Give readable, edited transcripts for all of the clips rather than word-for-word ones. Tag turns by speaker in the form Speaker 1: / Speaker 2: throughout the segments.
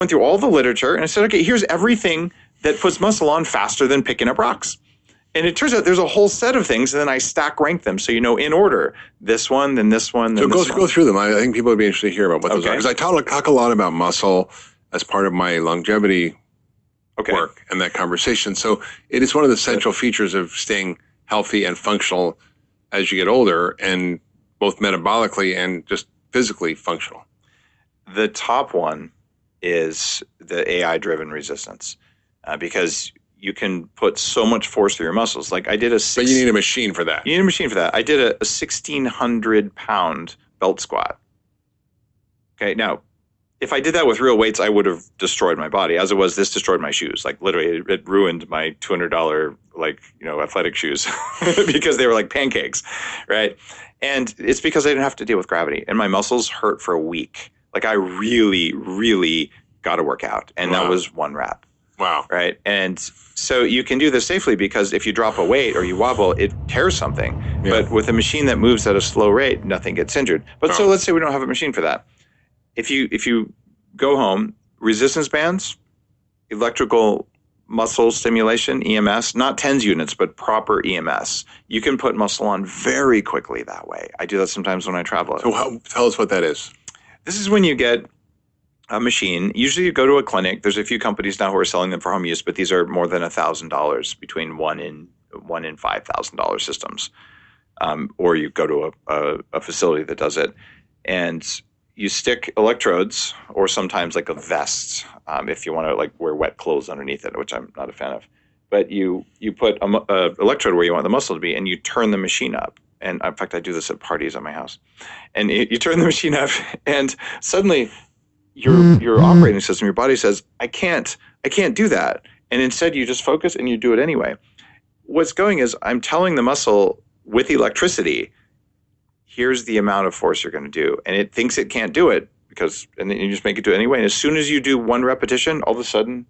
Speaker 1: went through all the literature and I said, okay, here's everything that puts muscle on faster than picking up rocks. And it turns out there's a whole set of things, and then I stack rank them. So, in order, this one, then this one, then this one.
Speaker 2: So go through them. I think people would be interested to hear about what those are. Because I talk a lot about muscle as part of my longevity work and that conversation. So it is one of the central features of staying healthy and functional as you get older, and both metabolically and just physically functional.
Speaker 1: The top one is the AI-driven resistance, because you can put so much force through your muscles. Like I did
Speaker 2: But you need a machine for that.
Speaker 1: You need a machine for that. I did a 1,600-pound belt squat. Okay, now, if I did that with real weights, I would have destroyed my body. As it was, this destroyed my shoes. Like literally, it ruined my $200 athletic shoes because they were like pancakes, right? And it's because I didn't have to deal with gravity, and my muscles hurt for a week. Like I really, really got to work out, and that was 1 rep.
Speaker 2: Wow.
Speaker 1: Right. And so you can do this safely because if you drop a weight or you wobble, it tears something. Yeah. But with a machine that moves at a slow rate, nothing gets injured. But so let's say we don't have a machine for that. If you go home, resistance bands, electrical muscle stimulation, EMS, not TENS units, but proper EMS, you can put muscle on very quickly that way. I do that sometimes when I travel.
Speaker 2: So tell us what that is.
Speaker 1: This is when you get a machine. Usually you go to a clinic. There's a few companies now who are selling them for home use, but these are more than $1,000, between $1,000 and $5,000 systems. Or you go to a facility that does it, and you stick electrodes, or sometimes like a vest, if you want to like wear wet clothes underneath it, which I'm not a fan of. But you put a electrode where you want the muscle to be, and you turn the machine up. And in fact, I do this at parties at my house. And you turn the machine up, and suddenly your operating system, your body says, I can't do that. And instead you just focus and you do it anyway. What's going is I'm telling the muscle with electricity, here's the amount of force you're going to do. And it thinks it can't do it and then you just make it do it anyway. And as soon as you do 1 repetition, all of a sudden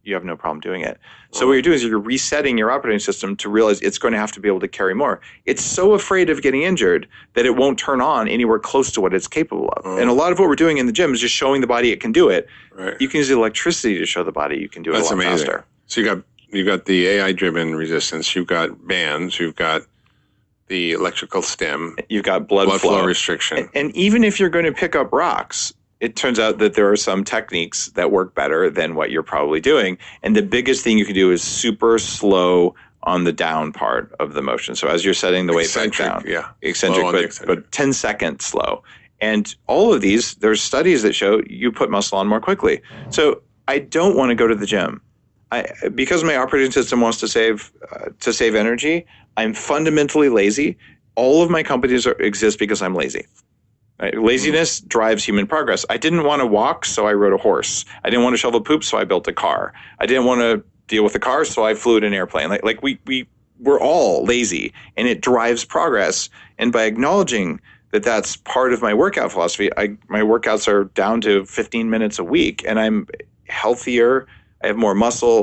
Speaker 1: you have no problem doing it. So what you're doing is you're resetting your operating system to realize it's going to have to be able to carry more. It's so afraid of getting injured that it won't turn on anywhere close to what it's capable of. And a lot of what we're doing in the gym is just showing the body it can do it. Right. You can use electricity to show the body you can do it a lot faster.
Speaker 2: So you got the AI-driven resistance. You've got bands. You've got the electrical stim.
Speaker 1: You've got blood
Speaker 2: flow restriction.
Speaker 1: And even if you're going to pick up rocks, it turns out that there are some techniques that work better than what you're probably doing. And the biggest thing you can do is super slow on the down part of the motion. So as you're setting the weight back down, eccentric, but 10 seconds slow. And all of these, there's studies that show you put muscle on more quickly. So I don't want to go to the gym. Because my operating system wants to save energy, I'm fundamentally lazy. All of my companies exist because I'm lazy. Right? Laziness drives human progress. I didn't want to walk, so I rode a horse. I didn't want to shovel poop, so I built a car. I didn't want to deal with a car, so I flew in an airplane. We're all lazy, and it drives progress. And by acknowledging that that's part of my workout philosophy, my workouts are down to 15 minutes a week, and I'm healthier. I have more muscle.